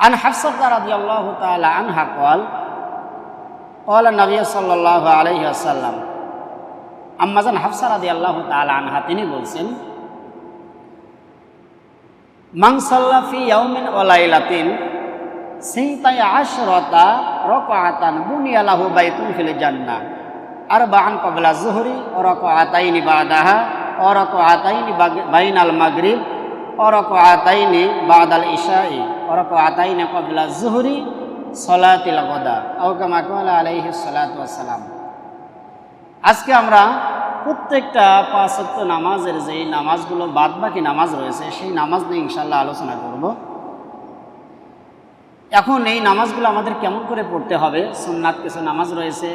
আন হাফসা রাদিয়াল্লাহু তাআলা আনহা قال قال النبي صلى الله عليه وسلم আম্মাজান হাফসা রাদিয়াল্লাহু তাআলা আনহা তিনি বলছেন, মান সাল্লা ফি ইয়াউমিন ওয়া লাইলাতিন সিনতাই আশরাতা রাকাআতান বুনিয়া লাহু বাইতুন ফিল জান্নাহ আরবাআন ক্বাবলা যুহরি ওয়া রাকাআতাইনি বাদাহা ওয়া রাকাআতাইনি বাইনাল মাগরিব ওয়া রাকাআতাইনি বাদাল ইশাই ওয়া রাকাআতাইনি ক্বাবলা যুহরি সালাতিল গাদা আও কামা ক্বালা আলাইহিস সালাতু ওয়াস সালাম। আজকে আমরা প্রত্যেকটা পাঁচ ওয়াক্ত নামাজের যেই নামাজগুলো বাদ বাকি নামাজ রয়েছে সেই নামাজ নিয়ে ইনশাআল্লাহ আলোচনা করব। এখন এই নামাজগুলো আমাদের কেমন করে পড়তে হবে, সুন্নাত কিছু নামাজ রয়েছে,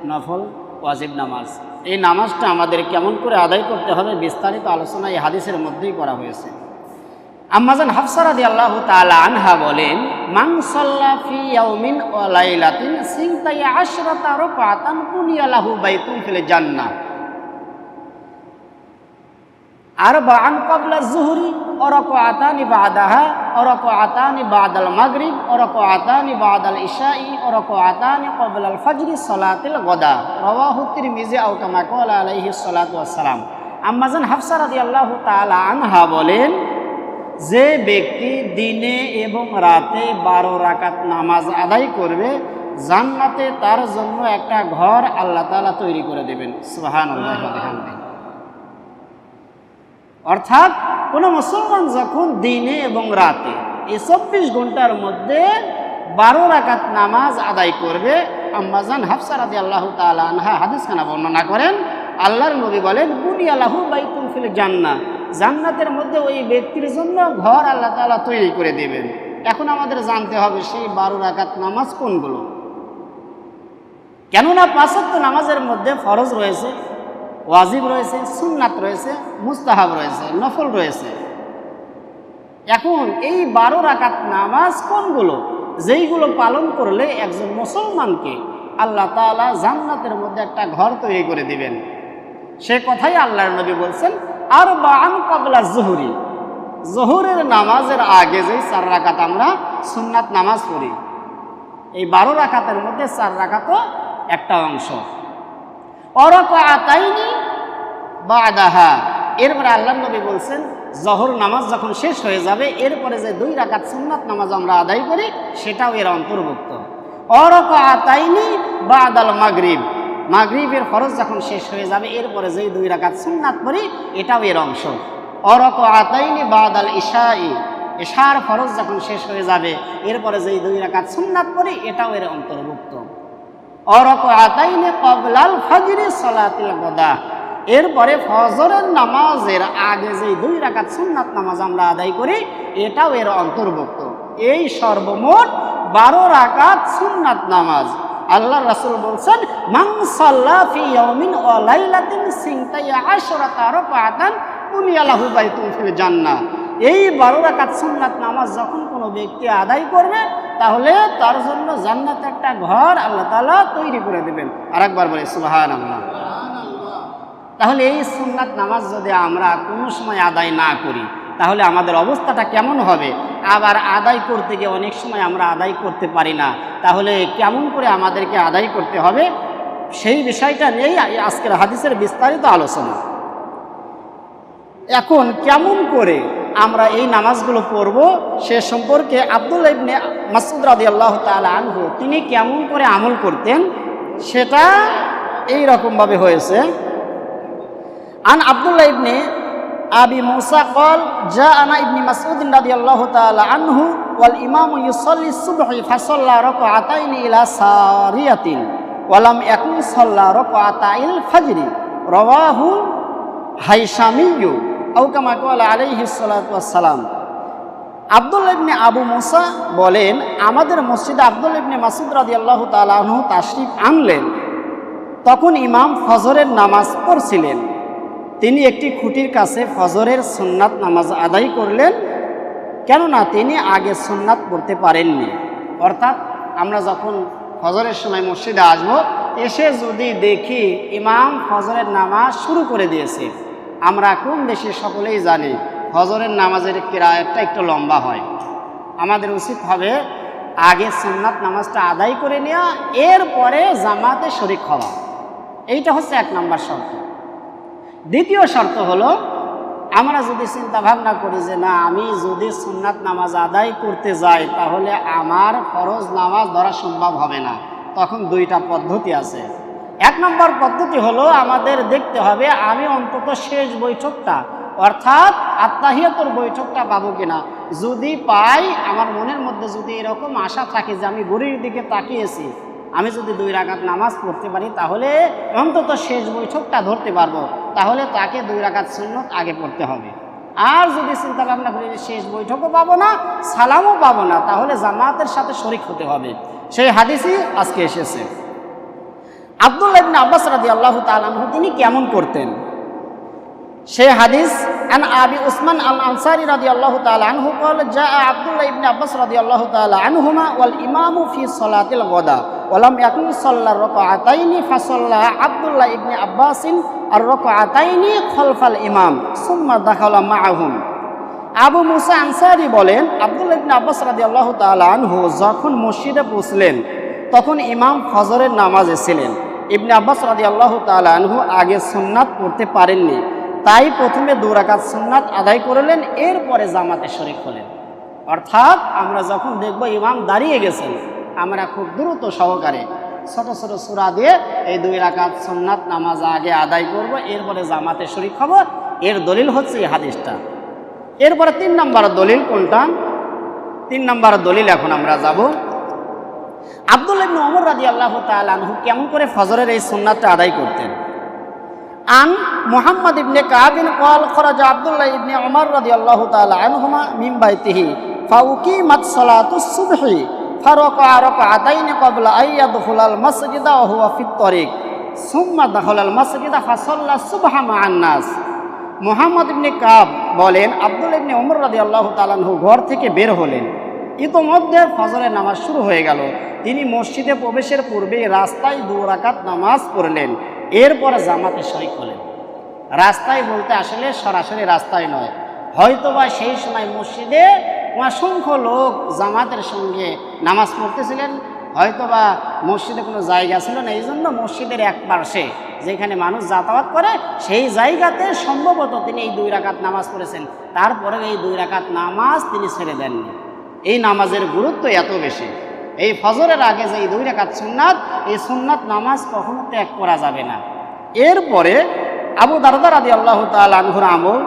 নফল ওয়াজিব নামাজ, এই নামাজটা আমাদের কেমন করে আদায় করতে হবে বিস্তারিত আলোচনা এই হাদিসের মধ্যেই করা হয়েছে। আম্মাজান হাফসা রাদিয়াল্লাহু তাআলা আনহা বলেন, মান সাল্লা ফি ইয়াউমিন ওয়া লাইলাতিন সিনতাই আশরাতা রাকাআতান বুনিয়া লাহু বাইতুন ফিল জান্নাহ আরবাআন ক্বাবলা যুহরি ওয়া রাকাআতানি বাদাহা ওয়া রাকাআতানি বাদাল মাগরিব ওয়া রাকাআতানি বাদাল ইশাই ওয়া রাকাআতানি ক্বাবলাল ফাজরি সালাতিল গাদা রাওয়াহু তিরমিজি আও কামা ক্বালা আলাইহিস সালাতু ওয়াস সালাম। আম্মাজান হাফসা রাদিয়াল্লাহু তাআলা আনহা বলেন, যে ব্যক্তি দিনে এবং রাতে 12 রাকাত নামাজ আদায় করবে জান্নাতে তার জন্য একটা ঘর আল্লাহ তাআলা তৈরি করে দেবেন। সুবহানাল্লাহি ওয়া বিহামদিহি। অর্থাৎ কোনো মুসলমান যখন দিনে এবং রাতে এই 24 ঘন্টার মধ্যে 12 রাকাত নামাজ আদায় করবে, আম্মাজান হাফসা রাদিয়াল্লাহু তাআলা আনহা হাদিসখানা বর্ণনা করেন, আল্লাহর নবী বলেন, বুনিয়া লাহু বাইতুন ফিল জান্নাহ, জান্নাতের মধ্যে ওই ব্যক্তির জন্য ঘর আল্লাহ তাআলা তৈরি করে দেবেন। এখন আমাদের জানতে হবে সেই 12 রাকাত নামাজ কোনগুলো। কেননা 5 ওয়াক্ত নামাজের মধ্যে ফরজ রয়েছে, ওয়াজিব রয়েছে, সুন্নাত রয়েছে, মুস্তাহাব রয়েছে, নফল রয়েছে। এখন এই 12 রাকাত নামাজ কোনগুলো, যেইগুলো পালন করলে একজন মুসলমানকে আল্লাহ তাআলা জান্নাতের মধ্যে একটা ঘর তৈরি করে দিবেন, সে কথাই আল্লাহর নবী বলছেন, আরবাআন ক্বাবলা যুহরি, জোহরের নামাজের আগে যে 4 রাকাত আমরা সুন্নাত নামাজ পড়ি, এই 12 রাকাতের মধ্যে 4 রাকাতও একটা অংশ। ওয়া রাকাআতাইনি বাদাহা, এরপরে আল্লাহর নবী বলছেন জোহর নামাজ যখন শেষ হয়ে যাবে এরপরে যে 2 রাকাত সুন্নাত নামাজ আমরা আদায় করি সেটাও এর অন্তর্ভুক্ত। ওয়া রাকাআতাইনি বাদাল মাগরিব, মাগরিবের ফরজ যখন শেষ হয়ে যাবে এরপরে যেই 2 রাকাত সুন্নাত পড়ি এটাও এর অংশ। ওয়া রাকাআতাইনি বাদাল ইশাই, ইশার ফরজ যখন শেষ হয়ে যাবে এরপরে যেই 2 রাকাত সুন্নাত পড়ি এটাও এর অন্তর্ভুক্ত। ওয়া রাকাআতাইনি ক্বাবলাল ফাজরি সালাতিল গাদা, এরপরে ফজরের নামাজের আগে যেই 2 রাকাত সুন্নাত নামাজ আমরা আদায় করি এটাও এর অন্তর্ভুক্ত। এই সর্বমোট 12 রাকাত সুন্নাত নামাজ। আল্লাহ রাসূল বলছেন, মান সাল্লা ফি ইয়াউমিন ওয়া লাইলাতিন সিনতাই আশরাতা রাকাআতান বুনিয়া লাহু বাইতুন ফিল জান্নাহ, এই 12 রাকাত সুন্নাত নামাজ যখন কোনো ব্যক্তি আদায় করবে তাহলে তার জন্য জান্নাতে একটা ঘর আল্লাহ তাআলা তৈরি করে দেবেন। আরেকবার বলি সুবহানাল্লাহ। তাহলে এই সুন্নাত নামাজ যদি আমরা কোনো সময় আদায় না করি তাহলে আমাদের অবস্থাটা কেমন হবে? আবার আদায় করতে গিয়ে অনেক সময় আমরা আদায় করতে পারি না, তাহলে কেমন করে আমাদেরকে আদায় করতে হবে সেই বিষয়টা নিয়েই আজকের হাদিসের বিস্তারিত আলোচনা। এখন কেমন করে আমরা এই নামাজগুলো পড়ব সে সম্পর্কে আব্দুল্লাহ ইবনে মাসউদ রাদিয়াল্লাহু তাআলা আনহু তিনি কেমন করে আমল করতেন সেটা এই রকমভাবে হয়েছে। আন আব্দুল্লাহ ইবনে আবি মুসা قال جاءنا ابن مسعود رضي الله تعالى عنه والامام يصلي الصبح فصلى ركعتين الى ساريه ولم يكن صلى ركعتي الفجر رواه হাইশামী আও কামা ক্বালা আলাইহিস সালাতু ওয়াস সালাম। আব্দুল্লাহ ইবনে আবু মুসা বলেন, আমাদের মসজিদে আব্দুল্লাহ ইবনে মাসউদ রাদিয়াল্লাহু তাআলা আনহু তাশরিফ আনলেন, তখন ইমাম ফজরের নামাজ পড়ছিলেন। তিনি একটি খুঁটির কাছে ফজরের সুন্নাত নামাজ আদায় করলেন, কেননা তিনি আগে সুন্নাত পড়তে পারেননি। অর্থাৎ আমরা যখন ফজরের সময় মসজিদে আসব, এসে যদি দেখি ইমাম ফজরের নামাজ শুরু করে দিয়েছে, আমরা কম বেশি সকলেই জানি ফজরের নামাজের কিরায়াতটা একটু লম্বা হয়। আমাদের উচিত হবে আগে সুন্নাত নামাজটা আদায় করে নেওয়া, এরপরে জামাতে শরীক হওয়া। এইটা হচ্ছে 1 নম্বর শর্ত। দ্বিতীয় শর্ত হলো, আমরা যদি চিন্তা ভাবনা করি যে না, আমি যদি সুন্নাত নামাজ আদায় করতে যাই তাহলে আমার ফরজ নামাজ ধরা সম্ভব হবে না, তখন 2টা পদ্ধতি আছে। 1 নম্বর পদ্ধতি হলো, আমাদের দেখতে হবে আমি অন্তত শেষ বৈঠকটা অর্থাৎ আত্তাহিয়াতুর বৈঠকটা পাবো কিনা। যদি পাই, আমার মনের মধ্যে যদি এরকম আশা থাকে যে আমি ঘড়ির দিকে তাকিয়েছি, আমি যদি 2 রাকাত নামাজ পড়তে পারি তাহলে অন্তত শেষ বৈঠকটা ধরতে পারবো, তাহলে তাকে 2 রাকাত সুন্নত আগে পড়তে হবে। আর যদি চিন্তা ভাবনা করি যে শেষ বৈঠকও পাবো না, সালামও পাবো না, তাহলে জামাতের সাথে শরীক হতে হবে। সেই হাদিসই আজকে এসেছে। আব্দুল্লাহ ইবনে আব্বাস রাদিয়াল্লাহু তাআলা আনহু তিনি কেমন করতেন, সেই হাদিস আন আবি উসমান আল আনসারী রাদিয়াল্লাহু তাআলা আনহু قال جاء عبد الله ابن عباس رضي الله تعالى عنهما والامام في صلاه الغداء ولم يكن صلى الركعتين فصلى عبد الله ابن عباس الركعتين خلف الامام ثم دخل معهم। আবু মুসা আনসারী বলেন, আব্দুল্লাহ ইবনে আব্বাস রাদিয়াল্লাহু তাআলা আনহু যখন মসজিদে পৌঁছলেন তখন ইমাম ফজরের নামাজে ছিলেন। ইবনে আব্বাস রাদিয়াল্লাহু তাআলা আনহু আগে সুন্নাত পড়তে পারেননি, তাই প্রথমে 2 রাকাত সুন্নাত আদায় করলেন, এরপরে জামাতে শরীক হলেন। অর্থাৎ আমরা যখন দেখব ইমাম দাঁড়িয়ে গেছেন, আমরা খুব দ্রুত সহকারে ছোট ছোট সূরা দিয়ে এই 2 রাকাত সুন্নাত নামাজ আগে আদায় করব, এরপরে জামাতে শরীক হব। এর দলিল হচ্ছে এই হাদিসটা। এরপরে 3 নম্বর দলিল কোনটা? 3 নম্বর দলিল এখন আমরা যাব। আব্দুল্লাহ ইবনে ওমর রাদিয়াল্লাহু তাআলা আনহু কেমন করে ফজরের এই সুন্নাতটা আদায় করতেন। আন মুহাম্মদ ইবনে কাব قال خرج عبد الله ابن عمر رضي الله تعالى عنهما من بيته فأقيمت صلاة الصبح فركع ركعتين قبل أن يدخل المسجد وهو في الطريق ثم دخل المسجد فصلى الصبح مع الناس। মুহাম্মদ ইবনে কাব বলেন, আব্দুল্লাহ ইবনে ওমর রাদিয়াল্লাহু তাআলা আনহু ঘর থেকে বের হলেন, ইতোমধ্যে ফজরের নামাজ শুরু হয়ে গেল। তিনি মসজিদে প্রবেশের পূর্বে রাস্তায় 2 রাকাত নামাজ পড়লেন, এরপরে জামাতে শরীক হলেন। রাস্তায় বলতে আসলে সরাসরি রাস্তায় নয়, হয়তোবা সেই সময় মসজিদে অসংখ্য লোক জামাতের সঙ্গে নামাজ পড়তেছিলেন, হয়তোবা মসজিদে কোনো জায়গা ছিল না, এই জন্য মসজিদের এক পাশে যেখানে মানুষ যাতায়াত করে সেই জায়গাতে সম্ভবত তিনি এই 2 রাকাত নামাজ পড়েছেন। তারপরে এই 2 রাকাত নামাজ তিনি ছেড়ে দেননি। এই নামাজের গুরুত্ব এত বেশি। এই ফজরের আগে যে এই 2 রাকাত সুন্নাত, এই সুন্নাত নামাজ কখনো ত্যাগ করা যাবে না। এরপরে আবু দারদা রাদিয়াল্লাহু তাআলা আনহুর আমল।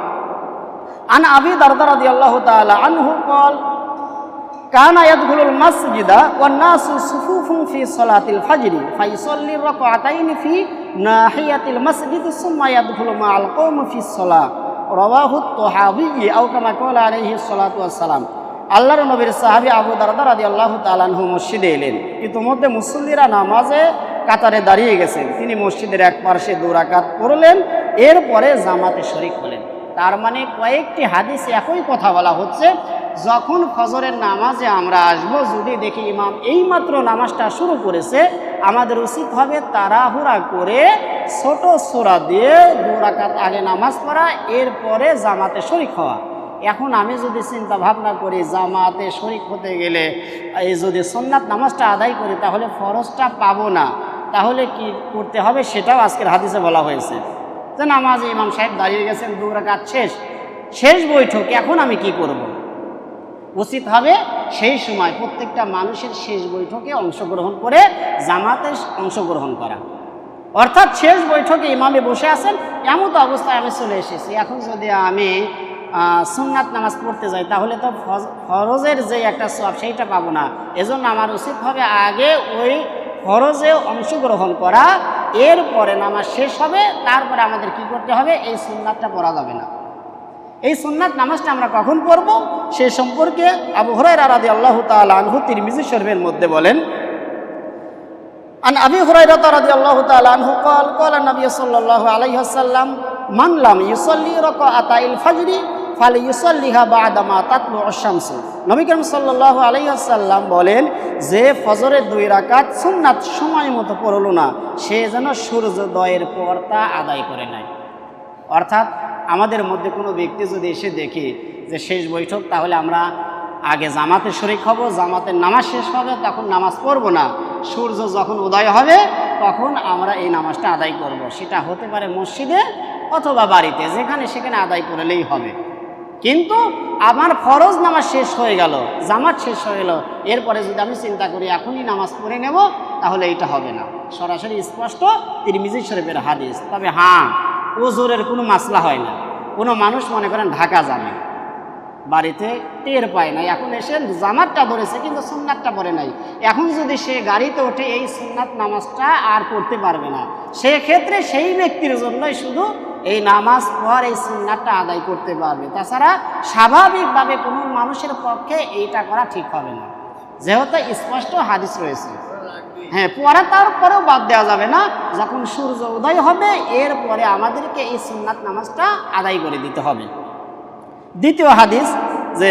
আন আবি দারদা রাদিয়াল্লাহু তাআলা আনহু قال كان يدخل المسجد والناس صفوف في صلاة الفجر فيصلي الركعتين في ناحية المسجد ثم يدخل مع القوم في الصلاة رواه الطحاوي أو كما قال عليه الصلاة والسلام। আল্লাহর নবীর সাহাবী আবু দারদা রাদিয়াল্লাহু তাআলা আনহু মসজিদে এলেন, ইতিমধ্যে মুসল্লিরা নামাজে কাতারে দাঁড়িয়ে গেছেন। তিনি মসজিদের এক পাশে 2 রাকাত পড়লেন, এরপরে জামাতে শরীক হলেন। তার মানে কয়েকটি হাদিসে একই কথা বলা হচ্ছে, যখন ফজরের নামাজে আমরা আসব, যদি দেখি ইমাম এইমাত্র নামাজটা শুরু করেছে, আমাদের উচিত হবে তাড়াহুড়া করে ছোট সূরা দিয়ে 2 রাকাত আগে নামাজ পড়া, এরপরে জামাতে শরীক হওয়া। এখন আমি যদি চিন্তা ভাবনা করি জামাতে শরীক হতে গেলে এই যদি সুন্নাত নামাজটা আদায় করি তাহলে ফরজটা পাবো না, তাহলে কি করতে হবে সেটাও আজকের হাদিসে বলা হয়েছে। যে নামাজে ইমাম সাহেব দাঁড়িয়ে গেছেন, 2 রাকাত শেষ বৈঠক, এখন আমি কি করব? উচিত হবে সেই সময় প্রত্যেকটা মানুষের শেষ বৈঠকে অংশগ্রহণ করে জামাতে অংশগ্রহণ করা। অর্থাৎ শেষ বৈঠকে ইমামে বসে আছেন, এমন তো অবস্থায় আমি চলে এসেছি, এখন যদি আমি সুন্নাত নামাজ পড়তে যাই তাহলে তো ফরজের যে একটা সওয়াব সেইটা পাবো না। এজন্য আমার উচিত হবে আগে ওই ফরজে অংশগ্রহণ করা, এরপরে নামাজ শেষ হবে, তারপরে আমাদের কি করতে হবে? এই সুন্নাতটা পড়া যাবে না। এই সুন্নাত নামাজটা আমরা কখন পড়ব সে সম্পর্কে আবু হুরায়রা রাদিয়াল্লাহু তাআলা আনহু তিরমিজি শরীফের মধ্যে বলেন, আন আবি হুরায়রা রাদিয়াল্লাহু তাআলা আনহু قال قال النبي صلى الله عليه وسلم من لم يصلي ركعتي الفجر ফালিয়ুসাল্লিহা বা'দামা তাতলু'ুশ শামসু। নবী করিম সাল্লাল্লাহু আলাইহি ওয়াসাল্লাম বলেন, যে ফজরের 2 রাকাত সুন্নাত সময় মতো পড়লো না, সে যেন সূর্যোদয়ের পর তা আদায় করে নেয়। অর্থাৎ আমাদের মধ্যে কোনো ব্যক্তি যদি এসে দেখি যে শেষ বৈঠক, তাহলে আমরা আগে জামাতে শরীক হব, জামাতের নামাজ শেষ হবে, তখন নামাজ পড়বো না। সূর্য যখন উদয় হবে তখন আমরা এই নামাজটা আদায় করব। সেটা হতে পারে মসজিদে অথবা বাড়িতে, যেখানে সেখানে আদায় করলেই হবে। কিন্তু আমার ফরজ নামাজ শেষ হয়ে গেল, জামাত শেষ হয়ে গেল, এরপরে যদি আমি চিন্তা করি এখনই নামাজ পড়ে নেব, তাহলে এটা হবে না। সরাসরি স্পষ্ট তিরমিজি শরীফের হাদিস। তবে হ্যাঁ, ওজোরের কোনো মাসলা হয় না। কোনো মানুষ মনে করেন ঢাকা যাবে, বাড়িতে টের পায় না, এখন এসে জামাতটা ধরেছে কিন্তু সুন্নাতটা পড়ে নাই, এখন যদি সে গাড়িতে ওঠে এই সুন্নাত নামাজটা আর পড়তে পারবে না, সেক্ষেত্রে সেই ব্যক্তির জন্যই শুধু এই নামাজ পড়ার এই সুন্নাতটা আদায় করতে পারবে। তাছাড়া স্বাভাবিকভাবে কোনো মানুষের পক্ষে এইটা করা ঠিক হবে না, যেহেতু স্পষ্ট হাদিস রয়েছে। হ্যাঁ, পড়া তারপরেও বাদ দেওয়া যাবে না। যখন সূর্য উদয় হবে এরপরে আমাদেরকে এই সুন্নাত নামাজটা আদায় করে দিতে হবে। দ্বিতীয় হাদিস, যে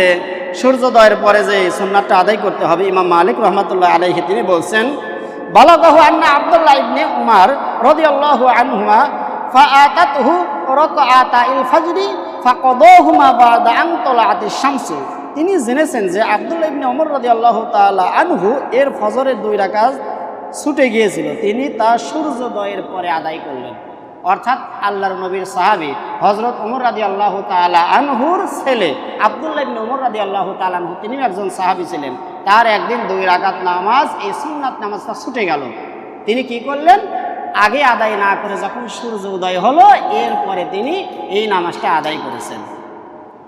সূর্যোদয়ের পরে যে সুন্নাতটা আদায় করতে হবে, ইমাম মালিক রহমাতুল্লাহ আলাইহি তিনি বলছেন, বালাগাহু আন্না আব্দুল্লাহ ইবনে উমর রাদিয়াল্লাহু আনহুমা ফাআতাতহু রাকআতাইল ফজরি ফাকাদাহুমা বা'দা আন তালাআতিশ শামস। তিনি জেনেছেন যে আব্দুল্লাহ ইবনে উমর রাদিয়াল্লাহু তাআলা আনহু এর ফজরের 2 রাকাত ছুটে গিয়েছিল, তিনি তা সূর্যোদয়ের পরে আদায় করলেন। অর্থাৎ আল্লাহর নবীর সাহাবী হযরত ওমর রাদিয়াল্লাহু তাআলা আনহুর ছেলে আব্দুল্লাহ ইবনে ওমর রাদিয়াল্লাহু তাআলা আনহু, তিনি একজন সাহাবী ছিলেন। তার একদিন 2 রাকাত নামাজ, এই সুন্নাত নামাজটা ছুটে গেল। তিনি কি করলেন, আগে আদায় না করে যখন সূর্য উদয় হলো এরপরে তিনি এই নামাজটা আদায় করেছেন।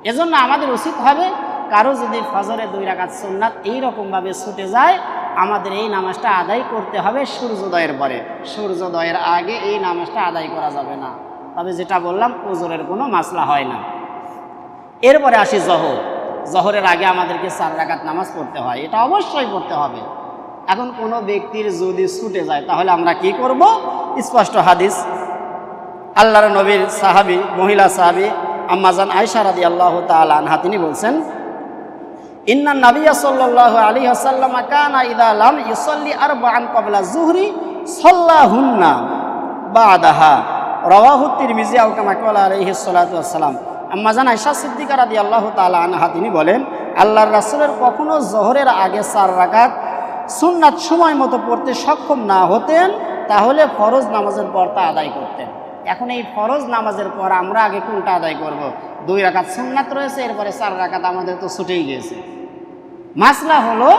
এজন্য আমাদের উচিত হবে, কারো যদি ফজরের 2 রাকাত সুন্নাত এইরকমভাবে ছুটে যায়, আমাদের এই নামাজটা আদায় করতে হবে সূর্যোদয়ের পরে। সূর্যোদয়ের আগে এই নামাজটা আদায় করা যাবে না। তবে যেটা বললাম, ওজোরের কোনো মাসলা হয় না। এরপরে আসি জহর। জহরের আগে আমাদেরকে 4 রাকাত নামাজ পড়তে হয়, এটা অবশ্যই পড়তে হবে। এখন কোনো ব্যক্তির যদি ছুটে যায় তাহলে আমরা কি করব? স্পষ্ট হাদিস, আল্লাহর নবীর সাহাবী, মহিলা সাহাবী আম্মা জান আয়েশা রাদিয়াল্লাহু তাআলা আনহা তিনি বলছেন, ইন্নান নাবিয়্যা সাল্লাল্লাহু আলাইহি ওয়াসাল্লাম কানা ইযা লাম ইউসাল্লি আরবাআন ক্বাবলা যুহরি সাল্লাহুন্না বা'দাহা, রাওয়াহু তিরমিজি আও কামা ক্বালা আলাইহিস সালাতু ওয়াসসালাম। আম্মা জান আয়েশা সিদ্দিকা রাদিয়াল্লাহু তাআলা আনহা তিনি বলেন, আল্লাহর রাসূলের কখনো জোহরের আগে 4 রাকাত সুন্নাত সময় মতো পড়তে সক্ষম না হতেন, তাহলে ফরজ নামাজের পর তা আদায় করতেন। এখন এই ফরজ নামাজের পর আমরা আগে কোনটা আদায় করব? 2 রাকাত সুন্নাত রয়েছে, এরপরে 4 রাকাত আমাদের তো ছুটেই গিয়েছে। মাসলা হলো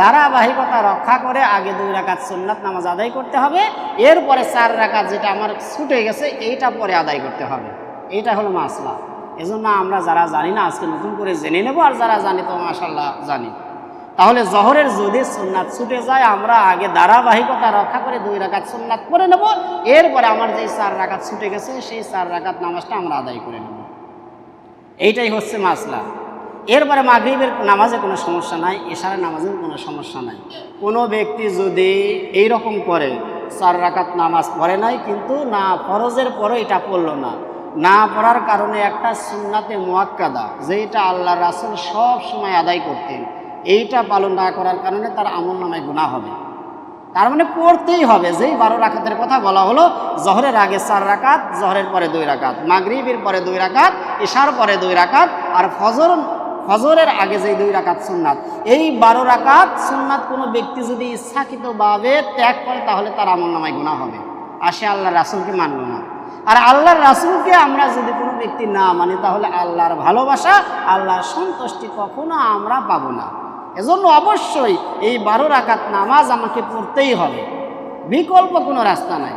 ধারাবাহিকতা রক্ষা করে আগে 2 রাকাত সুন্নাত নামাজ আদায় করতে হবে, এরপরে 4 রাকাত যেটা আমার ছুটে গেছে এইটা পরে আদায় করতে হবে। এইটা হলো মাসলা। এজন্য আমরা যারা জানি না আজকে নতুন করে জেনে নেব, আর যারা জানি তো মাশাআল্লাহ জানি। তাহলে জহরের যদি সুন্নাত ছুটে যায়, আমরা আগে ধারাবাহিকতা রক্ষা করে 2 রাকাত সুন্নাত পড়ে নেব, এরপরে আমার যে 4 রাকাত ছুটে গেছে সেই 4 রাকাত নামাজটা আমরা আদায় করে নেব। এইটাই হচ্ছে মাসলা। এরপরে মাগরিবের নামাজে কোনো সমস্যা নাই, ইশারের নামাজেও কোনো সমস্যা নাই। কোনো ব্যক্তি যদি এইরকম করে 4 রাকাত নামাজ পড়ে নাই, কিন্তু না ফরজের পরে এটা পড়লো না পড়ার কারণে একটা সুন্নাতে মুআক্কাদা, যেটা আল্লাহ রাসূল সব সময় আদায় করতেন, এইটা পালন না করার কারণে তার আমলনামায় গুনাহ হবে। তার মানে পড়তেই হবে। যেই 12 রাকাতের কথা বলা হলো, জহরের আগে 4 রাকাত, জহরের পরে 2 রাকাত, মাগরিবের পরে 2 রাকাত, ইশার পরে 2 রাকাত, আর ফজরের আগে যেই 2 রাকাত সুন্নাত, এই 12 রাকাত সুন্নাত কোনো ব্যক্তি যদি ইচ্ছাকৃতভাবে ত্যাগ করে তাহলে তার আমলনামায় গুনাহ হবে। আর সে আল্লাহর রাসূলকে মানল না। আর আল্লাহর রাসূলকে আমরা যদি কোনো ব্যক্তি না মানি, তাহলে আল্লাহর ভালোবাসা, আল্লাহর সন্তুষ্টি কখনো আমরা পাবো না। এজন্য অবশ্যই এই 12 রাকাত নামাজ আমাকে পড়তেই হবে, বিকল্প কোনো রাস্তা নাই।